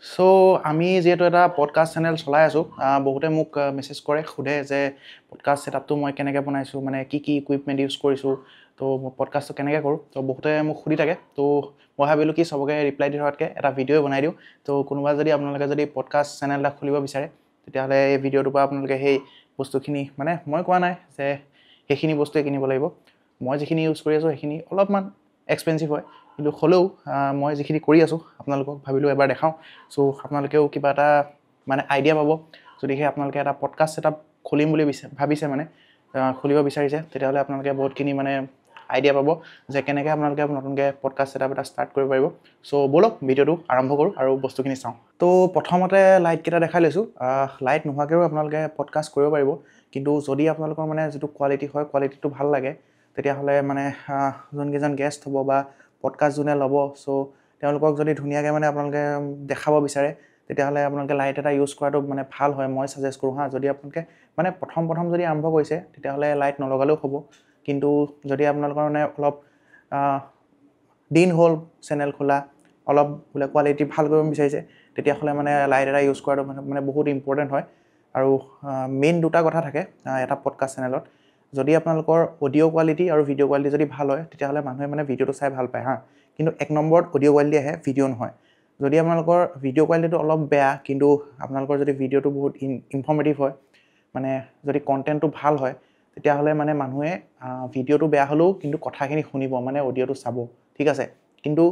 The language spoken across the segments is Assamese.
সো আমি যেহেতু এটা পডকাষ্ট চেনেল চলাই আছোঁ বহুতে মোক মেছেজ কৰে সোধে যে পডকাষ্ট ছেটআপটো মই কেনেকৈ বনাইছোঁ মানে কি কি ইকুইপমেণ্ট ইউজ কৰিছোঁ তো মই পডকাষ্টটো কেনেকৈ কৰোঁ তো বহুতে মোক সুধি থাকে তো মই ভাবিলোঁ কি চবকে ৰিপ্লাই দি থকাতকৈ এটা ভিডিঅ' বনাই দিওঁ তো কোনোবা যদি আপোনালোকে যদি পডকাষ্ট চেনেল এটা খুলিব বিচাৰে তেতিয়াহ'লে এই ভিডিঅ'টোৰ পৰা আপোনালোকে সেই বস্তুখিনি মানে মই কোৱা নাই যে সেইখিনি বস্তুৱে কিনিব লাগিব মই যিখিনি ইউজ কৰি আছোঁ সেইখিনি অলপমান এক্সপেঞ্চিভ হয় কিন্তু হ'লেও মই যিখিনি কৰি আছোঁ আপোনালোকক ভাবিলোঁ এবাৰ দেখাওঁ চ' আপোনালোকেও কিবা এটা মানে আইডিয়া পাব যদিহে আপোনালোকে এটা পডকাষ্ট ছেটআপ খুলিম বুলি ভাবিছে মানে খুলিব বিচাৰিছে তেতিয়াহ'লে আপোনালোকে বহুতখিনি মানে আইডিয়া পাব যে কেনেকৈ আপোনালোকে নতুনকৈ পডকাষ্ট ছেটআপ এটা ষ্টাৰ্ট কৰিব পাৰিব চ' ব'লক ভিডিঅ'টো আৰম্ভ কৰোঁ আৰু বস্তুখিনি চাওঁ তো প্ৰথমতে লাইটকেইটা দেখাই লৈছোঁ লাইট নোহোৱাকৈও আপোনালোকে পডকাষ্ট কৰিব পাৰিব কিন্তু যদি আপোনালোকৰ মানে যিটো কোৱালিটি হয় কোৱালিটিটো ভাল লাগে তেতিয়াহ'লে মানে যোনকেইজন গেষ্ট হ'ব বা পডকাষ্ট যোনে ল'ব চ' তেওঁলোকক যদি ধুনীয়াকৈ মানে আপোনালোকে দেখাব বিচাৰে তেতিয়াহ'লে আপোনালোকে লাইট এটা ইউজ কৰাটো মানে ভাল হয় মই ছাজেষ্ট কৰোঁ যদি আপোনালোকে মানে প্ৰথম যদি আৰম্ভ কৰিছে তেতিয়াহ'লে লাইট নলগালেও হ'ব কিন্তু যদি আপোনালোকৰ মানে অলপ দিন হ'ল চেনেল খোলা অলপ বোলে কোৱালিটি ভাল কৰিব বিচাৰিছে তেতিয়াহ'লে মানে লাইট এটা ইউজ কৰাটো মানে বহুত ইম্পৰ্টেণ্ট হয় আৰু মেইন দুটা কথা থাকে এটা পডকাষ্ট চেনেলত যদি আপোনালোকৰ অডিঅ' কোৱালিটি আৰু ভিডিঅ' কোৱালিটি যদি ভাল হয় তেতিয়াহ'লে মানুহে মানে ভিডিঅ'টো চাই ভাল পায় কিন্তু এক নম্বৰত অডিঅ' কোৱালিটি আহে ভিডিঅ' নহয় যদি আপোনালোকৰ ভিডিঅ' কোৱালিটিটো অলপ বেয়া কিন্তু আপোনালোকৰ যদি ভিডিঅ'টো বহুত ইনফৰ্মেটিভ হয় মানে যদি কণ্টেণ্টটো ভাল হয় তেতিয়াহ'লে মানে মানুহে ভিডিঅ'টো বেয়া হ'লেও কিন্তু কথাখিনি শুনিব মানে অডিঅ'টো চাব ঠিক আছে কিন্তু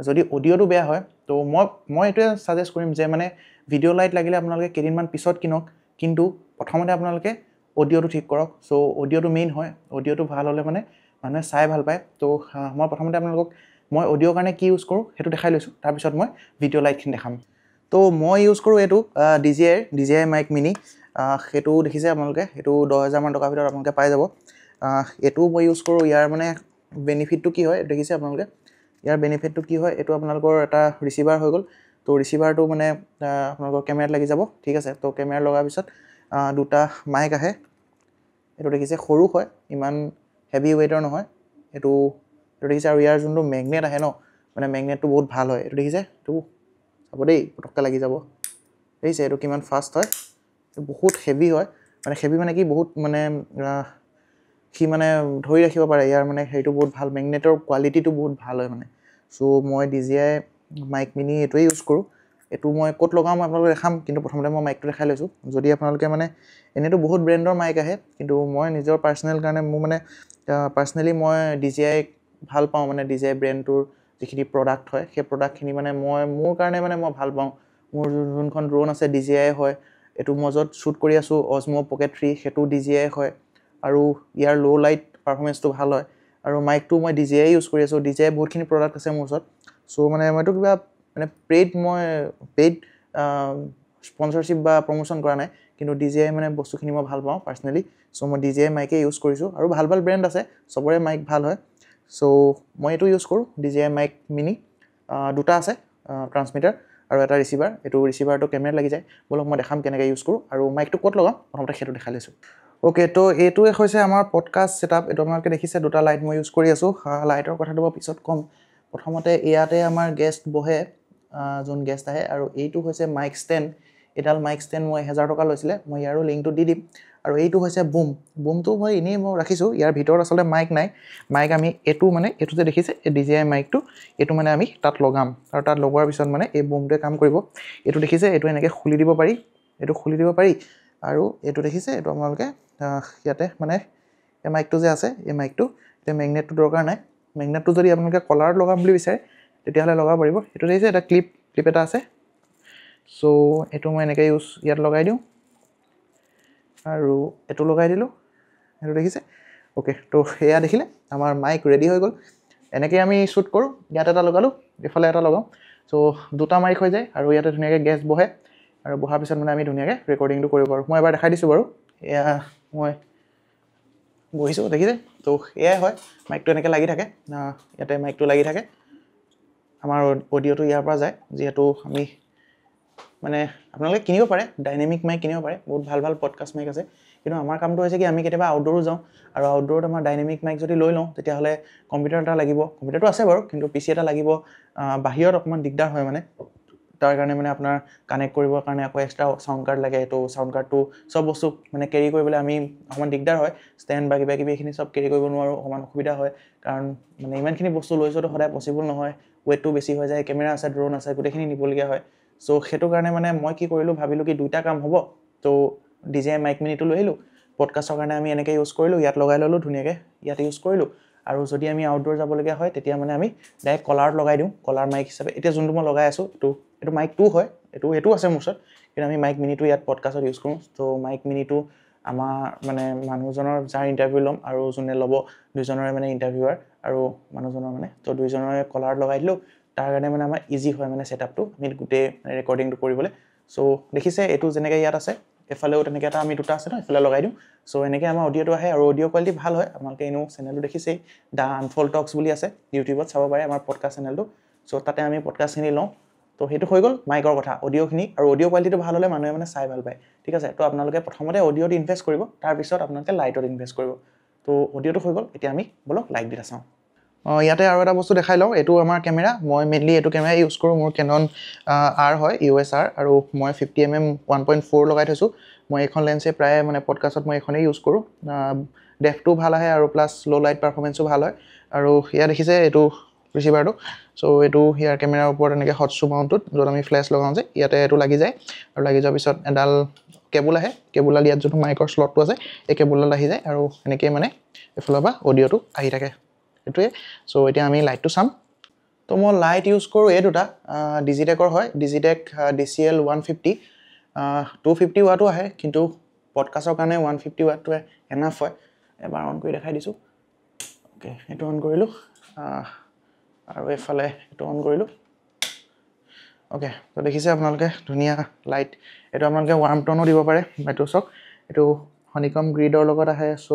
যদি অডিঅ'টো বেয়া হয় তো মই এইটোৱে ছাজেষ্ট কৰিম যে মানে ভিডিঅ' লাইট লাগিলে আপোনালোকে কেইদিনমান পিছত কিনক কিন্তু প্ৰথমতে আপোনালোকে অডিঅ'টো ঠিক কৰক চ' অডিঅ'টো মেইন হয় অডিঅ'টো ভাল হ'লে মানে মানুহে চাই ভাল পায় তো মই প্ৰথমতে আপোনালোকক মই অডিঅ'ৰ কাৰণে কি ইউজ কৰোঁ সেইটো দেখাই লৈছোঁ তাৰপিছত মই ভিডিঅ' লাইটখিনি দেখাম তো মই ইউজ কৰোঁ এইটো DJI মাইক মিনি সেইটো দেখিছে আপোনালোকে এইটো 10,000 টকাৰ ভিতৰত আপোনালোকে পাই যাব এইটো মই ইউজ কৰোঁ ইয়াৰ মানে বেনিফিটটো কি হয় দেখিছে আপোনালোকে ইয়াৰ বেনিফিটটো কি হয় এইটো আপোনালোকৰ এটা ৰিচিভাৰ হৈ গ'ল তো ৰিচিভাৰটো মানে আপোনালোকৰ কেমেৰাত লাগি যাব ঠিক আছে তো কেমেৰাত লগাৰ পিছত দুটা মাইক আহে এইটো দেখিছে সৰু হয় ইমান হেভি ৱেইটৰ নহয় এইটো দেখিছে আৰু ইয়াৰ যোনটো মেগনেট আহে ন মানে মেগনেটটো বহুত ভাল হয় এইটো দেখিছে এইটো চাব দেই পটককৈ লাগি যাব দেখিছে এইটো কিমান ফাষ্ট হয় বহুত হেভি হয় মানে হেভি মানে কি বহুত মানে সি মানে ধৰি ৰাখিব পাৰে ইয়াৰ মানে হেৰিটো বহুত ভাল মেগনেটৰ কোৱালিটিটো বহুত ভাল হয় মানে চ' মই DJI মাইক মিনি এইটোৱে ইউজ কৰোঁ এইটো মই ক'ত লগাওঁ মই আপোনালোকক দেখাম কিন্তু প্ৰথমতে মই মাইকটো দেখাই লৈছোঁ যদি আপোনালোকে মানে এনেইতো বহুত ব্ৰেণ্ডৰ মাইক আহে কিন্তু মই নিজৰ পাৰ্চনেল কাৰণে মোৰ মানে পাৰ্চনেলি মই DJI ভাল পাওঁ মানে DJI ব্ৰেণ্ডটোৰ যিখিনি প্ৰডাক্ট হয় সেই প্ৰডাক্টখিনি মানে মোৰ কাৰণে মানে মই ভাল পাওঁ মোৰ যোনখন ড্ৰোন আছে DJI হয় এইটো মই য'ত শ্বুট কৰি আছোঁ Osmo Pocket 3 সেইটো DJI হয় আৰু ইয়াৰ ল' লাইট পাৰফৰ্মেঞ্চটো ভাল হয় আৰু মাইকটো মই DJI ইউজ কৰি আছোঁ DJI বহুতখিনি প্ৰডাক্ট আছে মোৰ ওচৰত চ' মানে মইতো কিবা মানে পেইড স্পনচৰশ্বিপ বা প্ৰমোশ্যন কৰা নাই কিন্তু DJI মানে বস্তুখিনি মই ভাল পাওঁ পাৰ্চনেলি চ' মই DJI মাইকে ইউজ কৰিছোঁ আৰু ভাল ব্ৰেণ্ড আছে চবৰে মাইক ভাল হয় চ' মই এইটো ইউজ কৰোঁ DJI মাইক মিনি দুটা আছে ট্ৰান্সমিটাৰ আৰু এটা ৰিচিভাৰ এইটো ৰিচিভাৰটো কেমেৰাত লাগি যায় বলক মই দেখাম কেনেকৈ ইউজ কৰোঁ আৰু মাইকটো ক'ত লগাম প্ৰথমতে সেইটো দেখাই লৈছোঁ অ'কে তো এইটোৱে হৈছে আমাৰ পডকাষ্ট ছেটআপ এইটো আপোনালোকে দেখিছে দুটা লাইট মই ইউজ কৰি আছোঁ লাইটৰ কথাটো মই পিছত ক'ম প্ৰথমতে ইয়াতে আমাৰ গেষ্ট বহে যোন গেষ্ট আহে আৰু এইটো হৈছে মাইক ষ্টেণ্ড এডাল মাইক ষ্টেণ্ড মই 1000 টকা লৈছিলে মই ইয়াৰো লিংকটো দি দিম আৰু এইটো হৈছে বুমটো মই এনেই মই ৰাখিছোঁ ইয়াৰ ভিতৰত আচলতে মাইক আমি এইটো যে দেখিছে এই DJI মাইকটো এইটো মানে আমি তাত লগাম আৰু তাত লগোৱাৰ পিছত মানে এই বুমটোৱে কাম কৰিব এইটো দেখিছে এইটো এনেকৈ খুলি দিব পাৰি আৰু এইটো দেখিছে এইটো আপোনালোকে ইয়াতে মানে এই মাইকটো যে আছে এই মাইকটো এতিয়া মেগনেটটো দৰকাৰ নাই মেগনেটটো যদি আপোনালোকে কলাৰত লগাম বুলি বিচাৰে তেতিয়াহ'লে লগাব পাৰিব এইটো দেখিছে এটা ক্লিপ এটা আছে চ' এইটো মই এনেকৈ ইয়াত লগাই দিওঁ আৰু এইটো লগাই দিলোঁ এইটো দেখিছে অ'কে তো সেয়া দেখিলে আমাৰ মাইক ৰেডি হৈ গ'ল এনেকৈ আমি শ্বুট কৰোঁ ইয়াত এটা লগালোঁ এইফালে এটা লগাওঁ চ' দুটা মাইক হৈ যায় আৰু ইয়াতে ধুনীয়াকৈ গেছ বহে আৰু বহাৰ পিছত মানে আমি ধুনীয়াকৈ ৰেকৰ্ডিংটো কৰিব পাৰোঁ মই এবাৰ দেখাই দিছোঁ বাৰু এয়া মই বহিছোঁ দেখিছে তো এয়াই হয় মাইকটো এনেকৈ লাগি থাকে ইয়াতে মাইকটো লাগি থাকে আমাৰ অডিঅ'টো ইয়াৰ পৰা যায় যিহেতু আমি মানে আপোনালোকে কিনিব পাৰে ডাইনেমিক মাইক কিনিব পাৰে বহুত ভাল পডকাষ্ট মাইক আছে কিন্তু আমাৰ কামটো হৈছে কি আমি কেতিয়াবা আউটডোৰো যাওঁ আৰু আউটডোৰত আমাৰ ডাইনেমিক মাইক যদি লৈ লওঁ তেতিয়াহ'লে কম্পিউটাৰ এটা লাগিব কম্পিউটাৰটো আছে বাৰু কিন্তু PC এটা লাগিব বাহিৰত অকণমান দিগদাৰ হয় মানে তাৰ কাৰণে মানে আপোনাৰ কানেক্ট কৰিবৰ কাৰণে আকৌ এক্সট্ৰা চাউণ্ড কাৰ্ড লাগে তো চাউণ্ড কাৰ্ডটো চব বস্তু মানে কেৰি কৰিবলৈ আমি অকণমান দিগদাৰ হয় ষ্টেণ্ড বা কিবা কিবি এইখিনি চব কেৰি কৰিব নোৱাৰোঁ অকণমান অসুবিধা হয় কাৰণ মানে ইমানখিনি বস্তু লৈ যোৱাটো সদায় পচিবল নহয় ৱেইটটো বেছি হৈ যায় কেমেৰা আছে ড্ৰোন আছে গোটেইখিনি নিবলগীয়া হয় চ' সেইটো কাৰণে মানে মই কি কৰিলোঁ ভাবিলোঁ কি দুইটা কাম হ'ব তো DJI মাইক মিনিটো লৈ আহিলোঁ পডকাষ্টৰ কাৰণে আমি এনেকৈ ইউজ কৰিলোঁ ইয়াত লগাই ল'লোঁ ধুনীয়াকৈ ইয়াত ইউজ কৰিলোঁ আৰু যদি আমি আউটডোৰ যাবলগীয়া হয় তেতিয়া মানে আমি ডাইৰেক্ট কলাৰত লগাই দিওঁ কলাৰ মাইক হিচাপে এতিয়া যোনটো মই লগাই আছোঁ এইটো মাইক 2 হয় এইটো আছে মোৰ ওচৰত কিন্তু আমি মাইক মিনিটো ইয়াত পডকাষ্টত ইউজ কৰোঁ তো মাইক মিনিটো আমাৰ মানে মানুহজনৰ যাৰ ইণ্টাৰভিউ ল'ম আৰু যোনে ল'ব দুইজনৰে মানে ইণ্টাৰভিউৱাৰ আৰু মানুহজনৰ মানে তো দুইজনৰে কলাৰত লগাই দিলোঁ তাৰ কাৰণে মানে আমাৰ ইজি হয় মানে ছেটআপটো আমি গোটেই ৰেকৰ্ডিংটো কৰিবলৈ চ' দেখিছে এইটো যেনেকৈ ইয়াত আছে এফালেও তেনেকৈ এটা আমি দুটা আছে ন এফালে লগাই দিওঁ চ' এনেকৈ আমাৰ অডিঅ'টো আহে আৰু অডিঅ' কোৱালিটি ভাল হয় আপোনালোকে এনেও চেনেলটো দেখিছেই দ্য আনফল্ড টক্স বুলি আছে ইউটিউবত চাব পাৰে আমাৰ পডকাষ্ট চেনেলটো চ' তাতে আমি পডকাষ্টখিনি লওঁ তো সেইটো হৈ গ'ল মাইকৰ কথা অডিঅ'খিনি আৰু অডিঅ' কোৱালিটিটো ভাল হ'লে মানুহে মানে চাই ভাল পায় ঠিক আছে তো আপোনালোকে প্ৰথমতে অডিঅ'ত ইনভেষ্ট কৰিব তাৰপিছত আপোনালোকে লাইটত ইনভেষ্ট কৰিব তো অডিঅ'টো হৈ গ'ল এতিয়া আমি বলক লাইট দি চাওঁ ইয়াতে আৰু এটা বস্তু দেখাই লওঁ এইটো আমাৰ কেমেৰা মই মেইনলি এইটো কেমেৰা ইউজ কৰোঁ মোৰ কেনন R হয় EOS R আৰু মই 50mm 1.4 লগাই থৈছোঁ মই এইখন লেন্সে প্ৰায় মানে পডকাষ্টত মই এইখনেই ইউজ কৰোঁ ডেফটো ভাল আহে আৰু প্লাছ ল' লাইট পাৰফৰ্মেঞ্চো ভাল হয় আৰু ইয়াত দেখিছে এইটো ৰিচিভাৰটো চ' এইটো ইয়াৰ কেমেৰাৰ ওপৰত এনেকৈ হট শ্বু মাউণ্টটোত য'ত আমি ফ্লেছ লগাওঁ যে ইয়াতে এইটো লাগি যায় আৰু লাগি যোৱাৰ পিছত এডাল কেবুল আহে কেবুলডাল ইয়াত যোনটো মাইকৰ শ্লটটো আছে এই কেবুলডাল আহি যায় আৰু এনেকৈ মানে এইফালৰ পৰা অডিঅ'টো আহি থাকে সেইটোৱে চ' এতিয়া আমি লাইটটো চাম তো মই লাইট ইউজ কৰোঁ এই দুটা ডিজিটেকৰ হয় ডিজিটেক DCL 150 250 ৱাটো আহে কিন্তু পডকাষ্টৰ কাৰণে 150 ৱাটটোৱে এনাফ হয় এবাৰ অন কৰি দেখাই দিছোঁ অ'কে এইটো অন কৰিলোঁ আৰু এইফালে এইটো অন কৰিলোঁ অ'কে তো দেখিছে আপোনালোকে ধুনীয়া লাইট এইটো আপোনালোকে ৱাৰ্ম টনো দিব পাৰে এইটো চাওক এইটো হনিকম গ্ৰিডৰ লগত আহে চ'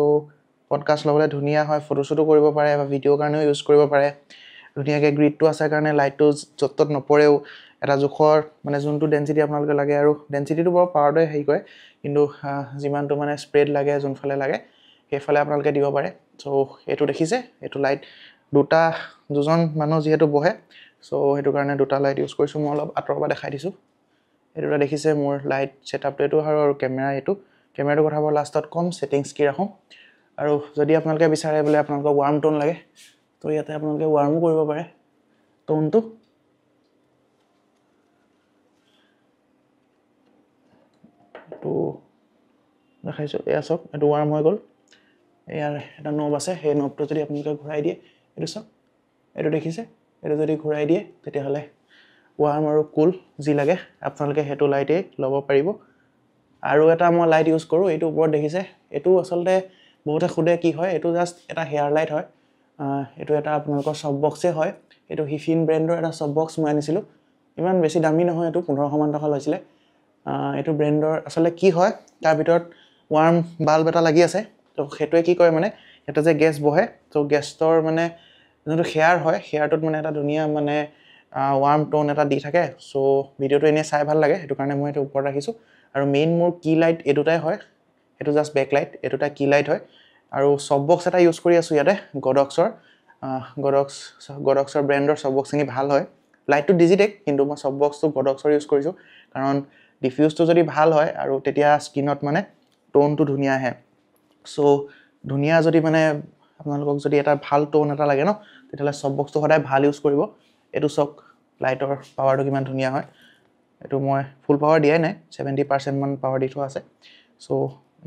পডকাষ্ট ল'বলৈ ধুনীয়া হয় ফটোশ্বুটো কৰিব পাৰে বা ভিডিঅ'ৰ কাৰণেও ইউজ কৰিব পাৰে ধুনীয়াকৈ গ্ৰিডটো আছে কাৰণে লাইটটো য'ত ত'ত নপৰেও এটা জোখৰ মানে যোনটো ডেঞ্চিটি আপোনালোকে লাগে আৰু ডেঞ্চিটিটো বাৰু পাৱাৰটোৱে হেৰি কৰে কিন্তু যিমানটো মানে স্প্ৰেড লাগে যোনফালে লাগে সেইফালে আপোনালোকে দিব পাৰে চ' এইটো দেখিছে এইটো লাইট দুজন মানুহ যিহেতু বহে চ' সেইটো কাৰণে দুটা লাইট ইউজ কৰিছোঁ মই অলপ আঁতৰৰ পৰা দেখাই দিছোঁ এই দুটা দেখিছে মোৰ লাইট ছেটআপটো এইটো আৰু কেমেৰা এইটো কেমেৰাটোৰ কথা বাৰু লাষ্টত ক'ম ছেটিংছ কি ৰাখোঁ আৰু যদি আপোনালোকে বিচাৰে বোলে আপোনালোকক ৱাৰ্ম টোন লাগে তো ইয়াতে আপোনালোকে ৱাৰ্মো কৰিব পাৰে টোনটো এইটো দেখাইছোঁ এয়া চাওক এইটো ৱাৰ্ম হৈ গ'ল ইয়াৰ এটা নব আছে সেই নবটো যদি আপোনালোকে ঘূৰাই দিয়ে এইটো চাওক এইটো দেখিছে এইটো যদি ঘূৰাই দিয়ে তেতিয়াহ'লে ৱাৰ্ম আৰু কুল যি লাগে আপোনালোকে সেইটো লাইটেই ল'ব পাৰিব আৰু এটা মই লাইট ইউজ কৰোঁ এইটো ওপৰত দেখিছে এইটো আচলতে বহুতে সোধে কি হয় এইটো জাষ্ট এটা হেয়াৰ লাইট হয় এইটো এটা আপোনালোকৰ চফ বক্সে হয় এইটো হিফিন ব্ৰেণ্ডৰ এটা চফ বক্স মই আনিছিলোঁ ইমান বেছি দামী নহয় এইটো 1500 মান টকা লৈছিলে এইটো ব্ৰেণ্ডৰ আচলতে কি হয় তাৰ ভিতৰত ৱাৰ্ম বাল্ব এটা লাগি আছে তো সেইটোৱে কি কৰে মানে এটা যে গেছ বহে তো গেছৰ মানে যোনটো হেয়াৰ হয় হেয়াৰটোত মানে এটা ধুনীয়া মানে ৱাৰ্ম টোন এটা দি থাকে চ' ভিডিঅ'টো এনেই চাই ভাল লাগে সেইটো কাৰণে মই এইটো ওপৰত ৰাখিছোঁ আৰু মেইন মোৰ কি লাইট এই দুটাই হয় এইটো জাষ্ট বেক লাইট এই দুটা কি লাইট হয় আৰু চফ বক্স এটা ইউজ কৰি আছোঁ ইয়াতে গডক্সৰ ব্ৰেণ্ডৰ চফ বক্সখিনি ভাল হয় লাইটটো ডিজিটেক কিন্তু মই চফ বক্সটো গডক্সৰ ইউজ কৰিছোঁ কাৰণ ডিফিউজটো যদি ভাল হয় আৰু তেতিয়া স্কিনত মানে টোনটো ধুনীয়া আহে চ' ধুনীয়া যদি মানে আপোনালোকক যদি এটা ভাল টোন এটা লাগে ন তেতিয়াহ'লে চফ বক্সটো সদায় ভাল ইউজ কৰিব এইটো চাওক লাইটৰ পাৱাৰটো কিমান ধুনীয়া হয় এইটো মই ফুল পাৱাৰ দিয়াই নাই 70% মান পাৱাৰ দি থোৱা আছে চ'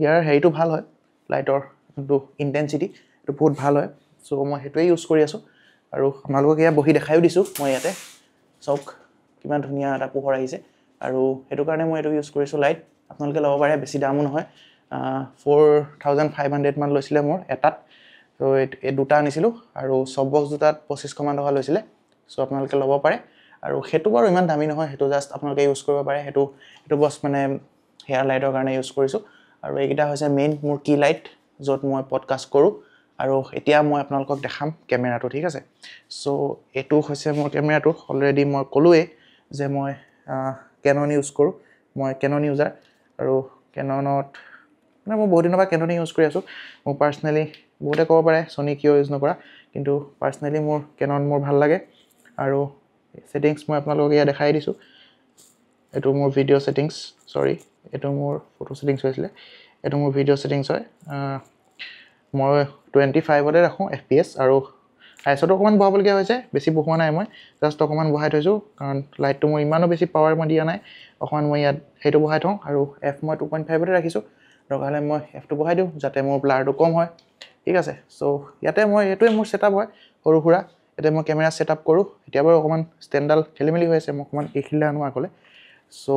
ইয়াৰ হেৰিটো ভাল হয় লাইটৰ যোনটো ইণ্টেঞ্চিটি এইটো বহুত ভাল হয় চ' মই সেইটোৱে ইউজ কৰি আছোঁ আৰু আপোনালোকক এয়া বহি দেখাইও দিছোঁ মই ইয়াতে চাওক কিমান ধুনীয়া এটা পোহৰ আহিছে আৰু সেইটো কাৰণে মই এইটো ইউজ কৰিছোঁ লাইট আপোনালোকে ল'ব পাৰে বেছি দামো নহয় 4500 মান লৈছিলে মোৰ এটাত ত' এই দুটা আনিছিলোঁ আৰু চফ বক্স দুটাত 2500 মান টকা লৈছিলে চ' আপোনালোকে ল'ব পাৰে আৰু সেইটো বাৰু ইমান দামী নহয় সেইটো জাষ্ট আপোনালোকে ইউজ কৰিব পাৰে সেইটো বছ মানে হেয়াৰ লাইটৰ কাৰণে ইউজ কৰিছোঁ আৰু এইকেইটা হৈছে মেইন মোৰ কি লাইট য'ত মই পডকাষ্ট কৰোঁ আৰু এতিয়া মই আপোনালোকক দেখাম কেমেৰাটো ঠিক আছে চ' এইটো হৈছে মোৰ কেমেৰাটো অলৰেডি মই ক'লোৱেই যে মই কেনন ইউজ কৰোঁ মই কেনন ইউজাৰ আৰু কেননত মানে মই বহুত দিনৰ পৰা কেননে ইউজ কৰি আছোঁ মোৰ পাৰ্চনেলি বহুতে ক'ব পাৰে ছনী কিয় ইউজ নকৰা কিন্তু পাৰ্চনেলি মোৰ কেনন মোৰ ভাল লাগে আৰু ছেটিংছ মই আপোনালোকক ইয়াত দেখাই দিছোঁ এইটো মোৰ ভিডিঅ' ছেটিংছ চৰি এইটো মোৰ ফটো ছেটিংছ হৈছিলে এইটো মোৰ ভিডিঅ' ছেটিংছ হয় মই 25তে ৰাখোঁ FPS আৰু আইচটো অকণমান বহাবলগীয়া হৈছে বেছি বহোৱা নাই মই জাষ্ট অকণমান বহাই থৈছোঁ কাৰণ লাইটটো মোৰ ইমানো বেছি পাৱাৰ মই দিয়া নাই অকণমান মই ইয়াত সেইটো বহাই থওঁ আৰু F মই 2.5তে ৰাখিছোঁ দৰকাৰ হ'লে মই F টো বহাই দিওঁ যাতে মোৰ ব্লাৰটো কম হয় ঠিক আছে চ' ইয়াতে মই এইটোৱে মোৰ ছেটআপ হয় সৰু সুৰা এতিয়া মই কেমেৰা ছেটআপ কৰোঁ এতিয়া বাৰু অকণমান ষ্টেণ্ডডাল খেলিমেলি হৈ আছে মই অকণমান এইখিনিলে আনো আগলৈ চ'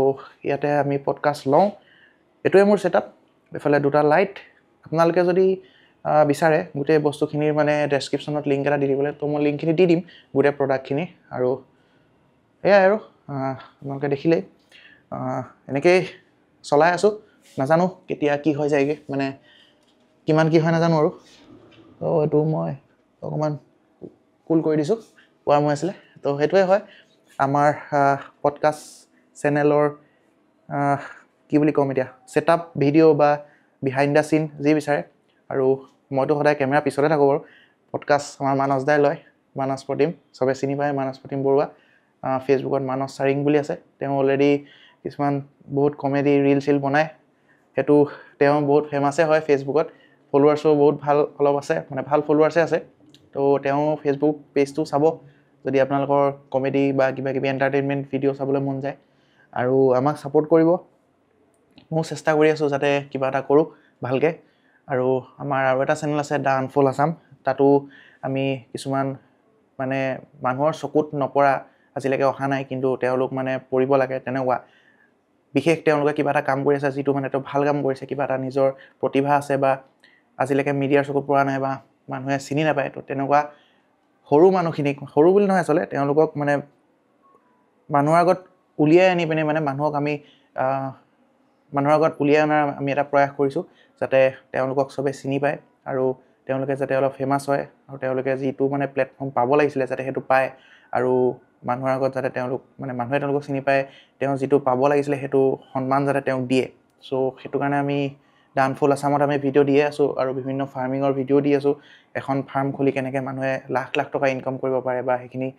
ইয়াতে আমি পডকাষ্ট লওঁ এইটোৱে মোৰ ছেটআপ এইফালে দুটা লাইট আপোনালোকে যদি বিচাৰে গোটেই বস্তুখিনিৰ মানে ডেছক্ৰিপশ্যনত লিংক এটা দি দিবলৈ তো মই লিংকখিনি দি দিম গোটেই প্ৰডাক্টখিনি আৰু এয়াই আৰু আপোনালোকে দেখিলেই এনেকেই চলাই আছোঁ নাজানো কেতিয়া কি হৈ যায়গৈ মানে কিমান কি হয় নাজানো আৰু তো এইটো মই অকণমান কুল কৰি দিছোঁ কোৱা মই আছিলে তো সেইটোৱে হয় আমাৰ পডকাষ্ট চেনেলৰ কি বুলি ক'ম এতিয়া ছেটআপ ভিডিঅ' বা বিহাইণ্ড দ্য চিন যি বিচাৰে আৰু মইতো সদায় কেমেৰা পিছতে থাকোঁ বাৰু পডকাষ্ট আমাৰ মানস দাই লয় মানস প্ৰতিম চবে চিনি পায় মানস প্ৰতিম বৰুৱা ফেচবুকত মানস চাৰিং বুলি আছে তেওঁ অলৰেডি কিছুমান বহুত কমেডি ৰিল চিল বনায় সেইটো তেওঁ বহুত ফেমাছে হয় ফেচবুকত ফলোৱাৰ্ছো বহুত ভাল অলপ আছে মানে ভাল ফলোৱাৰ্ছে আছে তো তেওঁ ফেচবুক পেজটো চাব যদি আপোনালোকৰ কমেডি বা কিবা কিবি এণ্টাৰটেইনমেণ্ট ভিডিঅ' চাবলৈ মন যায় আৰু আমাক ছাপোৰ্ট কৰিব ময়ো চেষ্টা কৰি আছোঁ যাতে কিবা এটা কৰোঁ ভালকৈ আৰু আমাৰ আৰু এটা চেনেল আছে দ্য আনফল আছাম তাতো আমি কিছুমান মানে মানুহৰ চকুত নপৰা আজিলৈকে অহা নাই কিন্তু তেওঁলোক মানে পৰিব লাগে তেনেকুৱা বিশেষ তেওঁলোকে কিবা এটা কাম কৰি আছে যিটো মানে তেওঁ ভাল কাম কৰিছে কিবা এটা নিজৰ প্ৰতিভা আছে বা আজিলৈকে মিডিয়াৰ চকুত পৰা নাই বা মানুহে চিনি নাপায় তো তেনেকুৱা সৰু মানুহখিনিক সৰু বুলি নহয় আচলতে তেওঁলোকক মানে মানুহৰ আগত উলিয়াই আনি পিনে মানে মানুহক আমি মানুহৰ আগত উলিয়াই অনাৰ আমি এটা প্ৰয়াস কৰিছোঁ যাতে তেওঁলোকক চবে চিনি পায় আৰু তেওঁলোকে যাতে অলপ ফেমাছ হয় আৰু তেওঁলোকে যিটো মানে প্লেটফৰ্ম পাব লাগিছিলে যাতে সেইটো পায় আৰু মানুহৰ আগত যাতে তেওঁলোক মানে মানুহে তেওঁলোকক চিনি পায় তেওঁ যিটো পাব লাগিছিলে সেইটো সন্মান যাতে তেওঁক দিয়ে চ' সেইটো কাৰণে আমি দ্য আনফল আছামত আমি ভিডিঅ' দিয়ে আছোঁ আৰু বিভিন্ন ফাৰ্মিঙৰ ভিডিঅ' দি আছোঁ এখন ফাৰ্ম খুলি কেনেকৈ মানুহে লাখ লাখ টকা ইনকাম কৰিব পাৰে বা সেইখিনি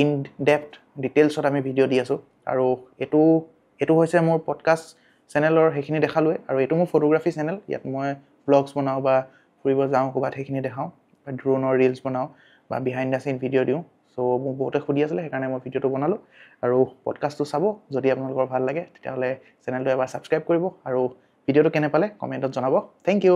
ইন ডেপথ ডিটেইলছত আমি ভিডিঅ' দি আছোঁ আৰু এইটো হৈছে মোৰ পডকাষ্ট চেনেলৰ সেইখিনি দেখালোৱে আৰু এইটো মোৰ ফটোগ্ৰাফী চেনেল ইয়াত মই ব্লগছ বনাওঁ বা ফুৰিব যাওঁ ক'ৰবাত সেইখিনি দেখাওঁ বা ড্ৰোনৰ ৰিলছ বনাওঁ বা বিহাইণ্ড দ্য চিন ভিডিঅ' দিওঁ চ' মোক বহুতে সুধি আছিলে সেইকাৰণে মই ভিডিঅ'টো বনালোঁ আৰু পডকাষ্টটো চাব যদি আপোনালোকৰ ভাল লাগে তেতিয়াহ'লে চেনেলটো এবাৰ ছাবস্ক্ৰাইব কৰিব আৰু ভিডিঅ'টো কেনে পালে কমেণ্টত জনাব থেংক ইউ